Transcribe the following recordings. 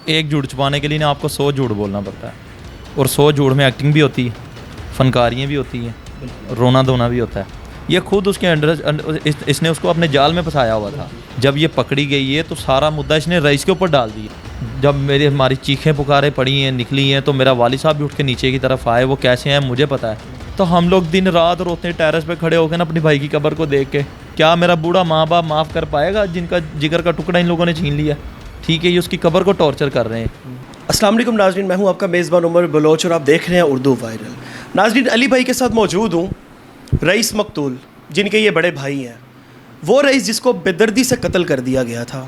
ایک جھوٹ چھپانے کے لیے نا آپ کو 100 جھوٹ بولنا پڑتا ہے، اور 100 جھوٹ میں ایکٹنگ بھی ہوتی ہے، فنکاریاں بھی ہوتی ہیں، رونا دھونا بھی ہوتا ہے۔ یہ خود اس کے اس نے اس کو اپنے جال میں پھنسایا ہوا تھا۔ جب یہ پکڑی گئی ہے تو سارا مدعا اس نے رئیس کے اوپر ڈال دیا۔ جب ہماری چیخیں پکاریں پڑی ہیں، نکلی ہیں، تو میرا والد صاحب بھی اٹھ کے نیچے کی طرف آئے۔ وہ کیسے ہیں مجھے پتہ ہے، تو ہم لوگ دن رات روتے ہیں ٹیرس پہ کھڑے ہو کے نا اپنی بھائی کی قبر کو دیکھ کے، کیا میرا بوڑھا ماں باپ معاف کر پائے گا جن کا جگر کا ٹکڑا ان لوگوں نے چھین لیا؟ ٹھیک ہے، یہ اس کی قبر کو ٹارچر کر رہے ہیں۔ السلام علیکم ناظرین، میں ہوں آپ کا میزبان عمر بلوچ اور آپ دیکھ رہے ہیں اردو وائرل۔ ناظرین، علی بھائی کے ساتھ موجود ہوں، رئیس مقتول جن کے یہ بڑے بھائی ہیں، وہ رئیس جس کو بے دردی سے قتل کر دیا گیا تھا۔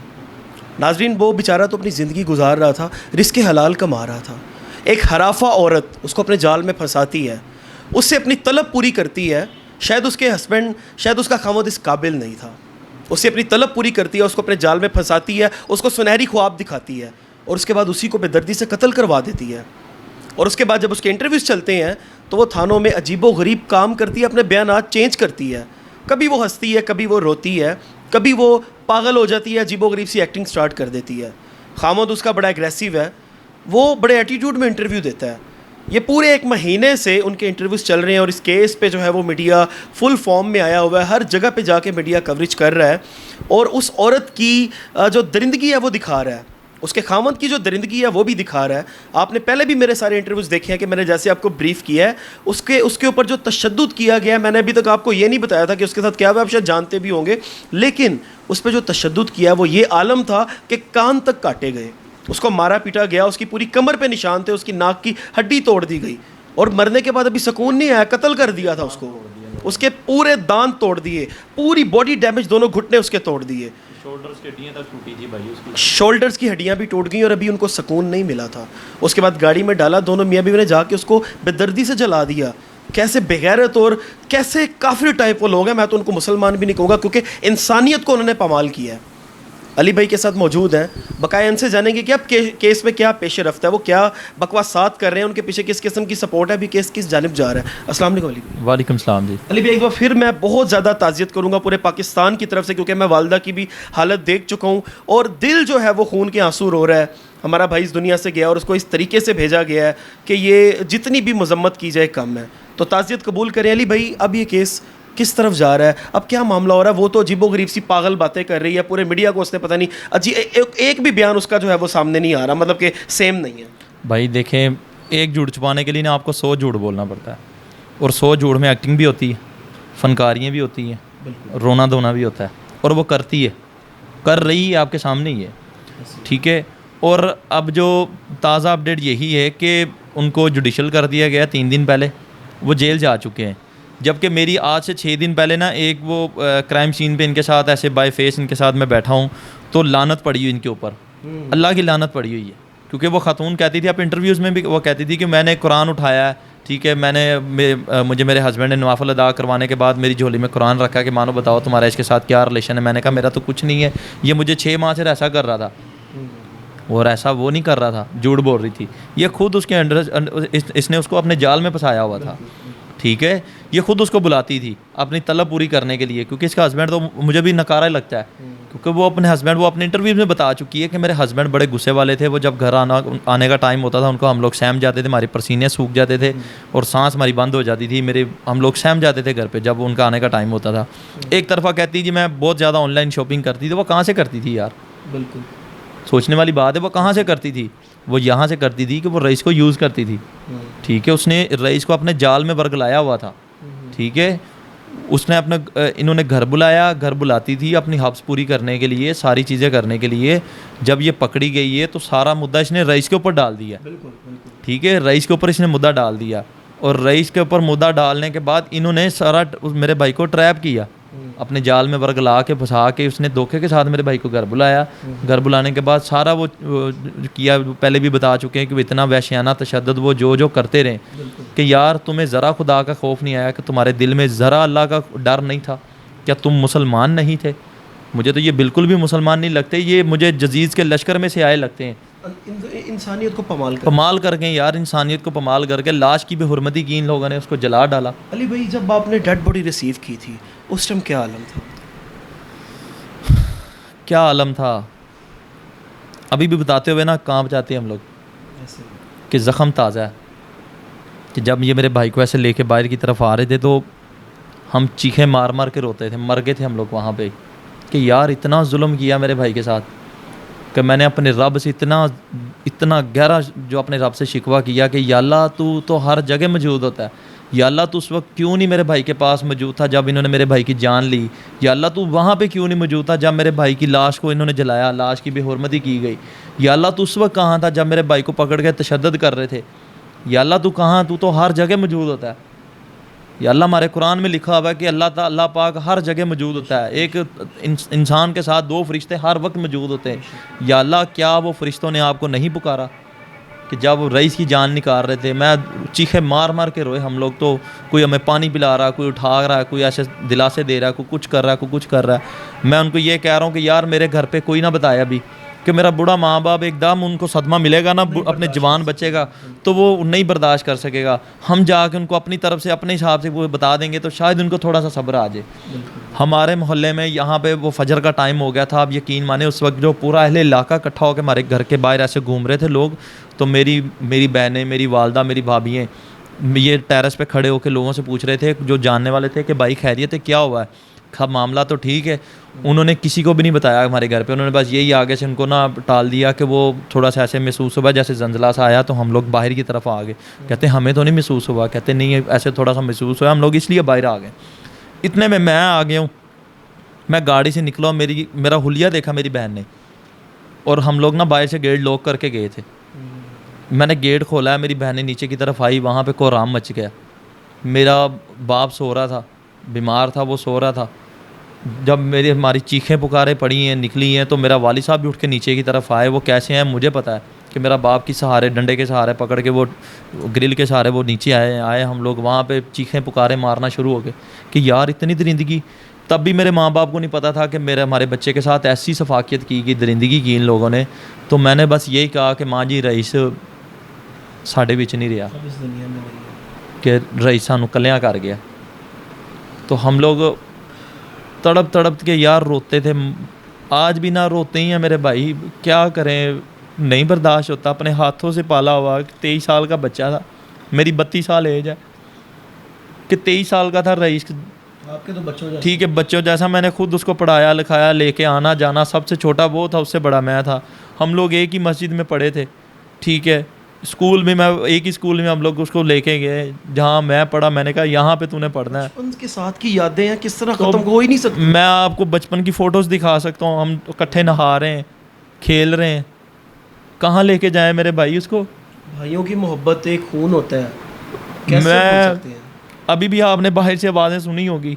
ناظرین، وہ بیچارہ تو اپنی زندگی گزار رہا تھا، رزق حلال کما رہا تھا۔ ایک ہرافہ عورت اس کو اپنے جال میں پھنساتی ہے، اس سے اپنی طلب پوری کرتی ہے۔ شاید اس کے ہسبینڈ، شاید اس کا خاوند اس قابل نہیں تھا، اس سے اپنی طلب پوری کرتی ہے، اس کو اپنے جال میں پھنساتی ہے، اس کو سنہری خواب دکھاتی ہے، اور اس کے بعد اسی کو بے دردی سے قتل کروا دیتی ہے۔ اور اس کے بعد جب اس کے انٹرویوز چلتے ہیں تو وہ تھانوں میں عجیب و غریب کام کرتی ہے، اپنے بیانات چینج کرتی ہے، کبھی وہ ہنستی ہے، کبھی وہ روتی ہے، کبھی وہ پاگل ہو جاتی ہے، عجیب و غریب سی ایکٹنگ سٹارٹ کر دیتی ہے۔ خامد اس کا بڑا ایگریسو ہے، وہ بڑے ایٹیٹیوڈ میں انٹرویو دیتا ہے۔ یہ پورے 1 مہینے سے ان کے انٹرویوز چل رہے ہیں، اور اس کیس پہ جو ہے وہ میڈیا فل فارم میں آیا ہوا ہے، ہر جگہ پہ جا کے میڈیا کوریج کر رہا ہے، اور اس عورت کی جو درندگی ہے وہ دکھا رہا ہے، اس کے خامد کی جو درندگی ہے وہ بھی دکھا رہا ہے۔ آپ نے پہلے بھی میرے سارے انٹرویوز دیکھے ہیں کہ میں نے جیسے آپ کو بریف کیا ہے، اس کے اوپر جو تشدد کیا گیا ہے، میں نے ابھی تک آپ کو یہ نہیں بتایا تھا کہ اس کے ساتھ کیا ہوا، آپ شاید جانتے بھی ہوں گے، لیکن اس پہ جو تشدد کیا وہ یہ عالم تھا کہ کان تک کاٹے گئے، اس کو مارا پیٹا گیا، اس کی پوری کمر پہ نشان تھے، اس کی ناک کی ہڈی توڑ دی گئی، اور مرنے کے بعد ابھی سکون نہیں آیا، قتل کر دیا تھا اس کو، اس کے پورے دانت توڑ دیے، پوری باڈی ڈیمیج، دونوں گھٹنے اس کے توڑ دیے، شولڈرز کی ہڈیاں بھی ٹوٹ گئیں، اور ابھی ان کو سکون نہیں ملا تھا۔ اس کے بعد گاڑی میں ڈالا، دونوں میاں بیوی نے جا کے اس کو بے دردی سے جلا دیا۔ کیسے بغیرت اور کیسے کافر ٹائپ وہ لوگ ہیں، میں تو ان کو مسلمان بھی نہیں کہوں گا، کیونکہ انسانیت کو انہوں نے پامال کیا ہے۔ علی بھائی کے ساتھ موجود ہیں، بقایا ان سے جانیں گے کہ اب کیس میں کیا پیش رفت ہے، وہ کیا بکواسات کر رہے ہیں، ان کے پیچھے کس قسم کی سپورٹ ہے، ابھی کیس کس جانب جا رہا ہے۔ السلام علیکم علی بھائی۔ وعلیکم السلام جی۔ علی بھائی، ایک بار پھر میں بہت زیادہ تعزیت کروں گا پورے پاکستان کی طرف سے، کیونکہ میں والدہ کی بھی حالت دیکھ چکا ہوں، اور دل جو ہے وہ خون کے آنسو رو رہا ہے۔ ہمارا بھائی اس دنیا سے گیا اور اس کو اس طریقے سے بھیجا گیا ہے کہ یہ جتنی بھی مذمت کی جائے کم ہے، تو تعزیت قبول کریں۔ علی بھائی، اب یہ کیس کس طرف جا رہا ہے، اب کیا معاملہ ہو رہا ہے؟ وہ تو عجیب و غریب سی پاگل باتیں کر رہی ہے، پورے میڈیا کو اس نے پتہ نہیں، ایک بھی بیان اس کا جو ہے وہ سامنے نہیں آ رہا، مطلب کہ سیم نہیں ہے۔ بھائی دیکھیں، ایک جھوٹ چھپانے کے لیے نا آپ کو 100 جھوٹ بولنا پڑتا ہے، اور 100 جھوٹ میں ایکٹنگ بھی ہوتی ہے، فنکاریاں بھی ہوتی ہیں، رونا دھونا بھی ہوتا ہے، اور وہ کرتی ہے، کر رہی ہے، آپ کے سامنے ہی ہے، ٹھیک ہے۔ اور اب جو تازہ اپڈیٹ یہی ہے کہ ان کو جوڈیشل کر دیا گیا 3 دن پہلے، وہ جیل جا چکے ہیں، جبکہ میری آج سے 6 دن پہلے نا ایک وہ کرائم سین پہ ان کے ساتھ ایسے بائی فیس ان کے ساتھ میں بیٹھا ہوں، تو لعنت پڑی ہوئی ان کے اوپر، اللہ کی لعنت پڑی ہوئی ہے، کیونکہ وہ خاتون کہتی تھی، آپ انٹرویوز میں بھی وہ کہتی تھی کہ میں نے قرآن اٹھایا ہے، ٹھیک ہے، مجھے میرے ہسبینڈ نے نوافل ادا کروانے کے بعد میری جھولی میں قرآن رکھا کہ مانو بتاؤ تمہارا اس کے ساتھ کیا ریلیشن ہے۔ میں نے کہا میرا تو کچھ نہیں ہے، یہ مجھے 6 ماہ سے ایسا کر رہا تھا، اور ایسا وہ نہیں کر رہا تھا، جھوٹ بول رہی تھی، یہ خود اس کے اس نے اس کو اپنے جال میں پھنسایا ہوا تھا، ٹھیک ہے۔ یہ خود اس کو بلاتی تھی اپنی طلب پوری کرنے کے لیے، کیونکہ اس کا ہسبینڈ تو مجھے بھی نکارا ہی لگتا ہے، کیونکہ وہ اپنے ہسبینڈ، وہ اپنے انٹرویو میں بتا چکی ہے کہ میرے ہسبینڈ بڑے غصے والے تھے، وہ جب گھر آنے کا ٹائم ہوتا تھا ان کو ہم لوگ سہم جاتے تھے، ہمارے پسینے سوکھ جاتے تھے اور سانس ہماری بند ہو جاتی تھی، ہم لوگ سہم جاتے تھے گھر پہ جب ان کا آنے کا ٹائم ہوتا تھا۔ ایک طرفہ کہتی جی میں بہت زیادہ آن لائن شاپنگ کرتی تھی، وہ کہاں سے کرتی تھی یار؟ بالکل سوچنے والی بات ہے، وہ کہاں سے کرتی تھی؟ وہ یہاں سے کرتی تھی کہ وہ رئیس کو یوز کرتی تھی، ٹھیک ہے، اس نے رئیس کو اپنے جال میں ورگلایا ہوا تھا، ٹھیک ہے، اس نے انہوں نے گھر بلایا، گھر بلاتی تھی اپنی حبس پوری کرنے کے لیے، ساری چیزیں کرنے کے لیے۔ جب یہ پکڑی گئی ہے تو سارا مدعا اس نے رئیس کے اوپر ڈال دیا، ٹھیک ہے، رئیس کے اوپر اس نے مدعا ڈال دیا، اور رئیس کے اوپر مدعا ڈالنے کے بعد انہوں نے سارا میرے بھائی کو ٹریپ کیا، اپنے جال میں ورگلا کے پھنسا کے اس نے دھوکے کے ساتھ میرے بھائی کو گھر بلایا۔ گھر بلانے کے بعد سارا وہ کیا، پہلے بھی بتا چکے ہیں کہ وہ اتنا وحشیانہ تشدد وہ جو کرتے رہے کہ یار تمہیں ذرا خدا کا خوف نہیں آیا، کہ تمہارے دل میں ذرا اللہ کا ڈر نہیں تھا، کیا تم مسلمان نہیں تھے؟ مجھے تو یہ بالکل بھی مسلمان نہیں لگتے، یہ مجھے جزیز کے لشکر میں سے آئے لگتے ہیں۔ انسانیت کو پمال کر کے یار، انسانیت کو پمال کر کے لاش کی بے حرمتی کی ان لوگوں نے، اس کو جلا ڈالا۔ علی بھائی، جب آپ نے ڈیڈ باڈی ریسیو کی تھی اس ٹائم کیا عالم تھا؟ کیا عالم تھا؟ ابھی بھی بتاتے ہوئے نا کانپ جاتے ہیں ہم لوگ کہ زخم تازہ ہے. کہ جب یہ میرے بھائی کو ایسے لے کے باہر کی طرف آ رہے تھے تو ہم چیخیں مار مار کے روتے تھے, مر گئے تھے ہم لوگ وہاں پہ کہ یار اتنا ظلم کیا میرے بھائی کے ساتھ کہ میں نے اپنے رب سے اتنا گہرا جو اپنے رب سے شکوہ کیا کہ یا اللہ تو ہر جگہ موجود ہوتا ہے, یا اللہ تو اس وقت کیوں نہیں میرے بھائی کے پاس موجود تھا جب انہوں نے میرے بھائی کی جان لی, یا اللہ تو وہاں پہ کیوں نہیں موجود تھا جب میرے بھائی کی لاش کو انہوں نے جلایا, لاش کی بے حرمتی کی گئی, یا اللہ تو اس وقت کہاں تھا جب میرے بھائی کو پکڑ کے تشدد کر رہے تھے, یا اللہ تو کہاں, تو ہر جگہ موجود ہوتا ہے. یا اللہ ہمارے قرآن میں لکھا ہوا ہے کہ اللہ پاک ہر جگہ موجود ہوتا ہے. ایک انسان کے ساتھ 2 فرشتے ہر وقت موجود ہوتے ہیں. یا اللہ کیا وہ فرشتوں نے آپ کو نہیں پکارا کہ جب رئیس کی جان نکال رہے تھے, میں چیخے مار مار کے روئے ہم لوگ, تو کوئی ہمیں پانی پلا رہا, کوئی اٹھا رہا ہے, کوئی ایسے دلاسے دے رہا ہے, کوئی کچھ کر رہا ہے, کوئی کچھ کر رہا ہے. میں ان کو یہ کہہ رہا ہوں کہ یار میرے گھر پہ کوئی نہ بتایا ابھی کہ میرا بوڑھا ماں باپ ایک دم ان کو صدمہ ملے گا نا اپنے جوان بچے کا, تو وہ نہیں برداشت کر سکے گا. ہم جا کے ان کو اپنی طرف سے اپنے حساب سے وہ بتا دیں گے تو شاید ان کو تھوڑا سا صبر آ جائے. ہمارے محلے میں یہاں پہ وہ فجر کا ٹائم ہو گیا تھا, آپ یقین مانے اس وقت جو پورا اہل علاقہ اکٹھا ہو کے ہمارے گھر کے باہر ایسے گھوم رہے تھے لوگ, تو میری بہنیں, میری والدہ, میری بھابھییں یہ ٹیرس پہ کھڑے ہو کے لوگوں سے پوچھ رہے تھے جو جاننے والے تھے کہ بھائی خیریت ہے, کیا ہوا ہے, معاملہ تو ٹھیک ہے. انہوں نے کسی کو بھی نہیں بتایا ہمارے گھر پہ, انہوں نے بس یہی آگے سے ان کو نا ٹال دیا کہ وہ تھوڑا سا ایسے محسوس ہوا جیسے زلزلہ سا آیا, تو ہم لوگ باہر کی طرف آ گئے. کہتے ہمیں تو نہیں محسوس ہوا, کہتے نہیں ایسے تھوڑا سا محسوس ہوا, ہم لوگ اس لیے باہر آ گئے. اتنے میں آ گیا ہوں, میں گاڑی سے نکلا, میرا حلیہ دیکھا میری بہن نے, اور ہم لوگ نا باہر سے گیٹ لاک کر کے گئے تھے. میں نے گیٹ کھولا ہے, میری بہن نیچے کی طرف آئی, وہاں پہ کوہرام مچ گیا. میرا باپ سو رہا تھا, بیمار تھا, وہ سو رہا تھا. جب ہماری چیخیں پکاریں پڑی ہیں, نکلی ہیں, تو میرا والد صاحب بھی اٹھ کے نیچے کی طرف آئے. وہ کیسے ہیں مجھے پتہ ہے کہ میرا باپ کی سہارے, ڈنڈے کے سہارے پکڑ کے, وہ گرل کے سہارے وہ نیچے آئے. ہم لوگ وہاں پہ چیخیں پکارے مارنا شروع ہو گئے کہ یار اتنی درندگی. تب بھی میرے ماں باپ کو نہیں پتہ تھا کہ ہمارے بچے کے ساتھ ایسی سفاکیت کی گئی, درندگی کی ان لوگوں نے. تو میں نے بس یہی کہا کہ ماں جی رئیس ساڈے وچ نہیں رہا, کہ رئیس سانو کلیاں کر گیا. تو ہم لوگ تڑپ کے یار روتے تھے, آج بھی نہ روتے ہی ہیں میرے بھائی, کیا کریں, نہیں برداشت ہوتا. اپنے ہاتھوں سے پالا ہوا, 23 سال کا بچہ تھا, میری 32 سال ایج ہے, کہ 23 سال کا تھا رئیس, آپ کے تو بچوں جیسا, ٹھیک ہے بچوں جیسا. میں نے خود اس کو پڑھایا لکھایا, لے کے آنا جانا, سب سے چھوٹا وہ تھا, اس سے بڑا میں تھا. ہم لوگ ایک ہی مسجد میں پڑھے تھے, ٹھیک ہے. اسکول میں ایک ہی اسکول میں ہم لوگ اس کو لے کے گئے جہاں میں پڑھا. میں نے کہا یہاں پہ تو نے پڑھنا ہے. بچپن کے ساتھ کی یادیں ہیں, کس طرح ختم ہو ہی نہیں سکتی. میں آپ کو بچپن کی فوٹوز دکھا سکتا ہوں, ہم اکٹھے نہا رہے ہیں, کھیل رہے ہیں. کہاں لے کے جائیں میرے بھائی اس کو. بھائیوں کی محبت ایک خون ہوتا ہے, کیسے میں بھول سکتے ہیں. ابھی بھی آپ نے باہر سے آوازیں سنی ہوگی,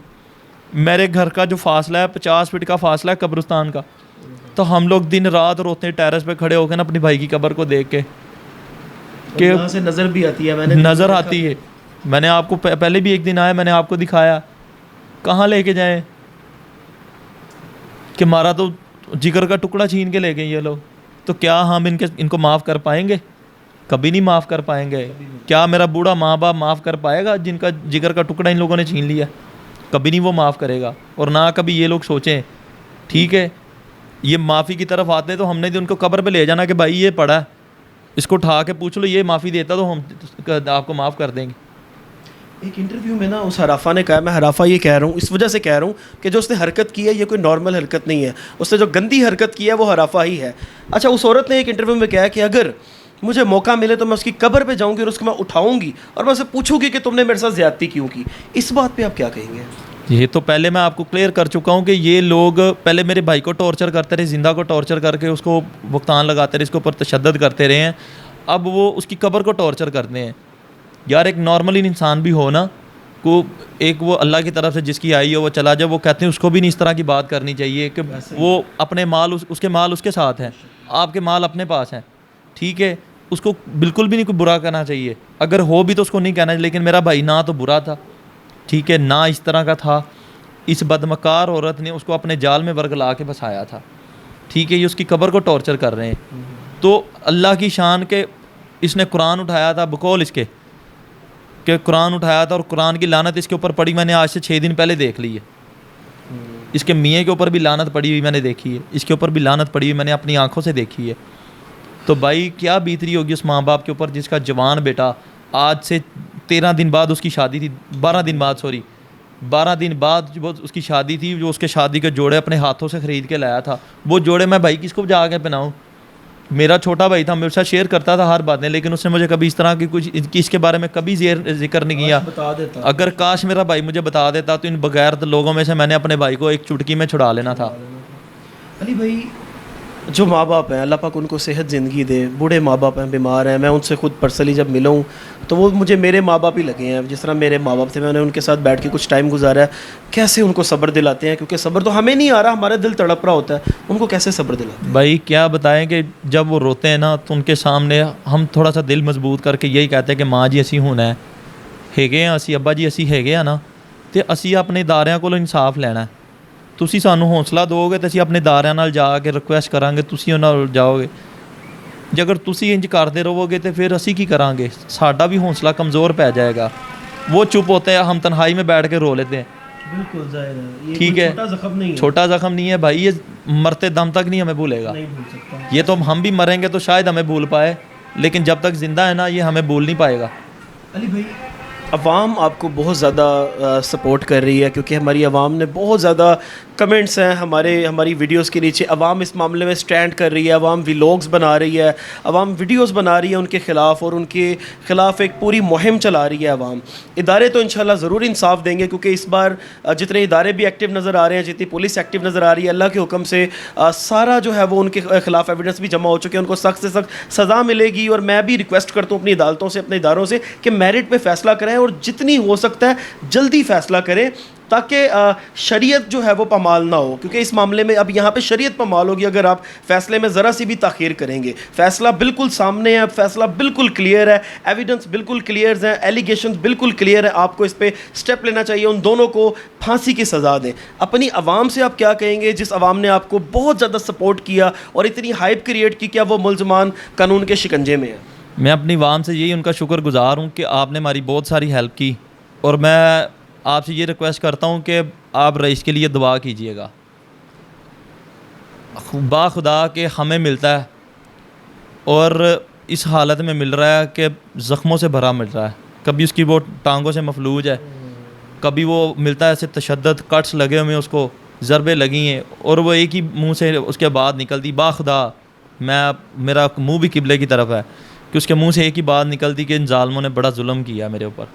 میرے گھر کا جو فاصلہ ہے 50 فٹ کا فاصلہ ہے قبرستان کا. تو ہم لوگ دن رات روتے ہیں ٹیرس پہ کھڑے ہو کے نا اپنی بھائی کی قبر کو دیکھ کے, کہ یہاں سے نظر بھی آتی ہے, میں نے نظر آتی ہے. میں نے آپ کو پہلے بھی ایک دن آیا, میں نے آپ کو دکھایا. کہاں لے کے جائیں, کہ ہمارا تو جگر کا ٹکڑا چھین کے لے گئے یہ لوگ. تو کیا ہم ان کو معاف کر پائیں گے؟ کبھی نہیں معاف کر پائیں گے. کیا میرا بوڑھا ماں باپ معاف کر پائے گا جن کا جگر کا ٹکڑا ان لوگوں نے چھین لیا؟ کبھی نہیں وہ معاف کرے گا, اور نہ کبھی یہ لوگ سوچیں. ٹھیک ہے, یہ معافی کی طرف آتے تو ہم نے ان کو قبر پہ لے جانا کہ بھائی یہ پڑا ہے, اس کو اٹھا کے پوچھ لو, یہ معافی دیتا تو ہم آپ کو معاف کر دیں گے. ایک انٹرویو میں نا اس حرافہ نے کہا, میں حرافہ یہ کہہ رہا ہوں اس وجہ سے کہہ رہا ہوں کہ جو اس نے حرکت کی ہے یہ کوئی نارمل حرکت نہیں ہے, اس نے جو گندی حرکت کی ہے وہ حرافہ ہی ہے. اچھا, اس عورت نے ایک انٹرویو میں کہا کہ اگر مجھے موقع ملے تو میں اس کی قبر پہ جاؤں گی اور اس کو میں اٹھاؤں گی اور میں اسے پوچھوں گی کہ تم نے میرے ساتھ زیادتی کیوں کی. اس بات پہ آپ کیا کہیں گے؟ یہ تو پہلے میں آپ کو کلیئر کر چکا ہوں کہ یہ لوگ پہلے میرے بھائی کو ٹارچر کرتے رہے, زندہ کو ٹارچر کر کے اس کو بہتان لگاتے رہے, اس کے اوپر تشدد کرتے رہے ہیں. اب وہ اس کی قبر کو ٹارچر کرتے ہیں. یار ایک نارمل انسان بھی ہو نا, کو ایک وہ اللہ کی طرف سے جس کی آئی ہو وہ چلا جائے, وہ کہتے ہیں اس کو بھی نہیں اس طرح کی بات کرنی چاہیے کہ وہ اپنے مال اس کے مال اس کے ساتھ ہیں, آپ کے مال اپنے پاس ہیں. ٹھیک ہے, اس کو بالکل بھی نہیں کوئی برا کرنا چاہیے, اگر ہو بھی تو اس کو نہیں کہنا چاہیے. لیکن میرا بھائی نہ تو برا تھا, ٹھیک ہے, نہ اس طرح کا تھا. اس بدمکار عورت نے اس کو اپنے جال میں ورگلا کے بسایا تھا. ٹھیک ہے, یہ اس کی قبر کو ٹارچر کر رہے ہیں. تو اللہ کی شان کے اس نے قرآن اٹھایا تھا, بقول اس کے کہ قرآن اٹھایا تھا, اور قرآن کی لعنت اس کے اوپر پڑی میں نے آج سے 6 دن پہلے دیکھ لی ہے. اس کے میاں کے اوپر بھی لعنت پڑی ہوئی میں نے دیکھی ہے, اس کے اوپر بھی لعنت پڑی ہوئی میں نے اپنی آنکھوں سے دیکھی ہے. تو بھائی کیا بیتری ہوگی اس ماں باپ کے اوپر جس کا جوان بیٹا آج سے 13 دن بعد اس کی شادی تھی, 12 دن بعد 12 دن بعد جو اس کی شادی تھی, جو اس کے شادی کے جوڑے اپنے ہاتھوں سے خرید کے لایا تھا, وہ جوڑے میں بھائی کس کو جا کے پہناؤں. میرا چھوٹا بھائی تھا, میرے ساتھ شیئر کرتا تھا ہر باتیں, لیکن اس نے مجھے کبھی اس طرح کی کچھ اس کے بارے میں کبھی ذکر نہیں کیا. اگر کاش میرا بھائی مجھے بتا دیتا تو ان بغیر لوگوں میں سے میں نے اپنے بھائی کو ایک چٹکی میں چھڑا لینا تھا. علی بھائی جو ماں باپ ہیں اللہ پاک ان کو صحت زندگی دے, بوڑھے ماں باپ ہیں, بیمار ہیں, میں ان سے خود پرسنلی جب ملا ہوں تو وہ مجھے میرے ماں باپ ہی لگے ہیں. جس طرح میرے ماں باپ تھے, میں نے ان کے ساتھ بیٹھ کے کچھ ٹائم گزارا ہے. کیسے ان کو صبر دلاتے ہیں, کیونکہ صبر تو ہمیں نہیں آ رہا, ہمارا دل تڑپ رہا ہوتا ہے, ان کو کیسے صبر دلاتے ہیں؟ بھائی کیا بتائیں کہ جب وہ روتے ہیں نا تو ان کے سامنے ہم تھوڑا سا دل مضبوط کر کے یہی کہتے ہیں کہ ماں جی اسی ہونا ہے, ਹੈਗੇ ਆ ਅਸੀਂ, ਅੱਬਾ ਜੀ ਅਸੀਂ ਹੈਗੇ ਆ ਨਾ, ਤੇ ਅਸੀਂ ਆਪਣੇ ادارਿਆਂ ਕੋਲੋਂ ਇਨਸਾਫ ਲੈਣਾ. ਤੁਸੀਂ ਸਾਨੂੰ ਹੌਸਲਾ ਦਿਓਗੇ ਤੇ ਅਸੀਂ ਆਪਣੇ ادارਿਆਂ ਨਾਲ ਜਾ ਕੇ ਰਿਕੁਐਸਟ ਕਰਾਂਗੇ, ਤੁਸੀਂ ਉਹਨਾਂ ਨਾਲ ਜਾਓਗੇ. ਜੇ ਅਗਰ ਤੁਸੀਂ ਇੰਜ ਕਰਦੇ ਰਹੋਗੇ ਤੇ ਫਿਰ ਅਸੀਂ ਕੀ ਕਰਾਂਗੇ, ਸਾਡਾ ਵੀ ਹੌਸਲਾ ਕਮਜ਼ੋਰ ਪੈ ਜਾਏਗਾ. وہ چپ ہوتے ہیں, ہم تنہائی میں بیٹھ کے رو لیتے ہیں. بالکل ظاہر ہے, یہ ٹھیک ہے, چھوٹا زخم نہیں ہے, چھوٹا زخم نہیں ہے بھائی, یہ مرتے دم تک نہیں ہمیں بھولے گا. نہیں بھول سکتا. یہ تو ہم بھی مریں گے تو شاید ہمیں بھول پائے, لیکن جب تک زندہ ہے نا یہ ہمیں بھول نہیں پائے گا. علی بھائی عوام آپ کو بہت زیادہ سپورٹ کر رہی ہے, کیونکہ ہماری عوام نے بہت زیادہ کمنٹس ہیں ہماری ویڈیوز کے نیچے. عوام اس معاملے میں سٹینڈ کر رہی ہے, عوام ولاگز بنا رہی ہے, عوام ویڈیوز بنا رہی ہے ان کے خلاف, اور ان کے خلاف ایک پوری مہم چلا رہی ہے عوام. ادارے تو انشاءاللہ ضرور انصاف دیں گے, کیونکہ اس بار جتنے ادارے بھی ایکٹیو نظر آ رہے ہیں, جتنی پولیس ایکٹیو نظر آ رہی ہے, اللہ کے حکم سے سارا جو ہے وہ ان کے خلاف ایویڈنس بھی جمع ہو چکے ہیں, ان کو سخت سے سخت سزا ملے گی. اور میں بھی ریکویسٹ کرتا ہوں اپنی عدالتوں سے, اپنے اداروں سے, کہ میرٹ پہ فیصلہ کریں اور جتنی ہو سکتا ہے جلدی فیصلہ کریں, تاکہ شریعت جو ہے وہ پامال نہ ہو. کیونکہ اس معاملے میں اب یہاں پہ شریعت پامال ہوگی اگر آپ فیصلے میں ذرا سی بھی تاخیر کریں گے. فیصلہ بالکل سامنے ہے, فیصلہ بالکل کلیئر ہے, ایویڈنس بالکل کلیئر ہیں, ایلیگیشنز بالکل کلیئر ہیں. آپ کو اس پہ سٹیپ لینا چاہیے, ان دونوں کو پھانسی کی سزا دیں. اپنی عوام سے آپ کیا کہیں گے, جس عوام نے آپ کو بہت زیادہ سپورٹ کیا اور اتنی ہائپ کریٹ کی, کیا وہ ملزمان قانون کے شکنجے میں ہیں؟ میں اپنی عوام سے یہی ان کا شکر گزار ہوں کہ آپ نے ہماری بہت ساری ہیلپ کی, اور میں آپ سے یہ ریکویسٹ کرتا ہوں کہ آپ رئیس کے لیے دعا کیجیے گا. باخدا کہ ہمیں ملتا ہے اور اس حالت میں مل رہا ہے کہ زخموں سے بھرا مل رہا ہے. کبھی اس کی وہ ٹانگوں سے مفلوج ہے, کبھی وہ ملتا ہے ایسے تشدد, کٹس لگے ہوئے, اس کو ضربیں لگی ہیں, اور وہ ایک ہی منہ سے اس کے بعد نکلتی. باخدا میرا منہ بھی قبلے کی طرف ہے کہ اس کے منہ سے ایک ہی بات نکلتی کہ ان ظالموں نے بڑا ظلم کیا میرے اوپر,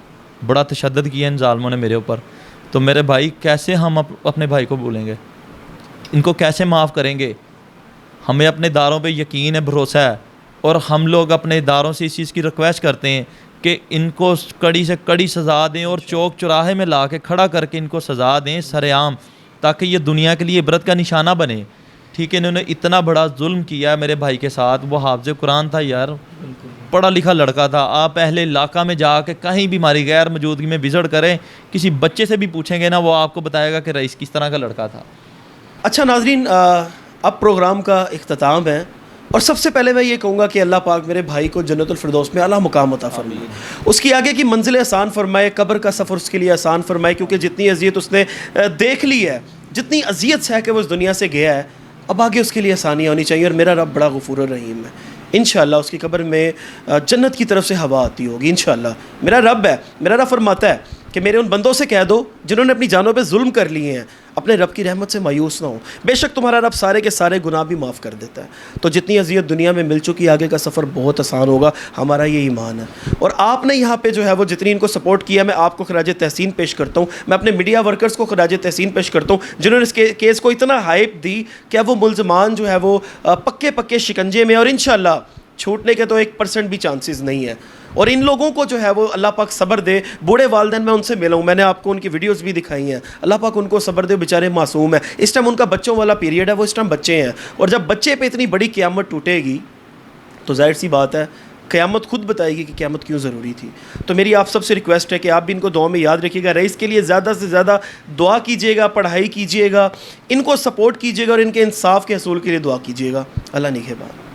بڑا تشدد کیا ان ظالموں نے میرے اوپر. تو میرے بھائی کیسے ہم اپنے بھائی کو بھولیں گے, ان کو کیسے معاف کریں گے؟ ہمیں اپنے اداروں پہ یقین ہے, بھروسہ ہے, اور ہم لوگ اپنے اداروں سے اس چیز کی ریکویسٹ کرتے ہیں کہ ان کو کڑی سے کڑی سزا دیں, اور چوک چوراہے میں لا کے کھڑا کر کے ان کو سزا دیں سر عام, تاکہ یہ دنیا کے لیے عبرت کا نشانہ بنے. ٹھیک ہے, انہوں نے اتنا بڑا ظلم کیا ہے میرے بھائی کے ساتھ. وہ حافظ قرآن تھا یار, پڑھا لکھا لڑکا تھا. آپ اہل علاقہ میں جا کے کہیں بھی ہماری غیر موجودگی میں وزٹ کریں, کسی بچے سے بھی پوچھیں گے نا, وہ آپ کو بتائے گا کہ رئیس کس طرح کا لڑکا تھا. اچھا ناظرین, اب پروگرام کا اختتام ہے, اور سب سے پہلے میں یہ کہوں گا کہ اللہ پاک میرے بھائی کو جنت الفردوس میں اعلیٰ مقام عطا فرمائے, اس کی آگے کی منزلیں آسان فرمائے, قبر کا سفر اس کے لیے آسان فرمائے. کیونکہ جتنی اذیت اس نے دیکھ لی ہے, جتنی اذیت سے ہے کہ وہ اس دنیا سے گیا ہے, اب آگے اس کے لیے آسانیاں ہونی چاہیے. اور میرا رب بڑا غفور الرحیم ہے, انشاءاللہ اس کی قبر میں جنت کی طرف سے ہوا آتی ہوگی انشاءاللہ. میرا رب فرماتا ہے کہ میرے ان بندوں سے کہہ دو جنہوں نے اپنی جانوں پہ ظلم کر لیے ہیں, اپنے رب کی رحمت سے مایوس نہ ہوں, بے شک تمہارا رب سارے کے سارے گناہ بھی معاف کر دیتا ہے. تو جتنی اذیت دنیا میں مل چکی, آگے کا سفر بہت آسان ہوگا, ہمارا یہ ایمان ہے. اور آپ نے یہاں پہ جو ہے وہ جتنی ان کو سپورٹ کیا, میں آپ کو خراج تحسین پیش کرتا ہوں. میں اپنے میڈیا ورکرز کو خراج تحسین پیش کرتا ہوں جنہوں نے اس کیس کو اتنا ہائپ دی کہ وہ ملزمان جو ہے وہ پکے شکنجے میں, اور انشاءاللہ چھوٹنے کے تو 1% بھی چانسز نہیں ہے. اور ان لوگوں کو جو ہے وہ اللہ پاک صبر دے. بوڑھے والدین میں ان سے ملا ہوں, میں نے آپ کو ان کی ویڈیوز بھی دکھائی ہیں, اللہ پاک ان کو صبر دے, بیچارے معصوم ہیں. اس ٹائم ان کا بچوں والا پیریڈ ہے, وہ اس ٹائم بچے ہیں, اور جب بچے پہ اتنی بڑی قیامت ٹوٹے گی تو ظاہر سی بات ہے قیامت خود بتائے گی کہ قیامت کیوں ضروری تھی. تو میری آپ سب سے ریکویسٹ ہے کہ آپ بھی ان کو دعا میں یاد رکھیے گا. رئیس کے لیے زیادہ سے زیادہ دعا کیجیے گا, پڑھائی کیجیے گا, ان کو سپورٹ کیجیے گا, اور ان کے انصاف کے حصول کے لیے دعا کیجیے گا. اللہ نگہبان.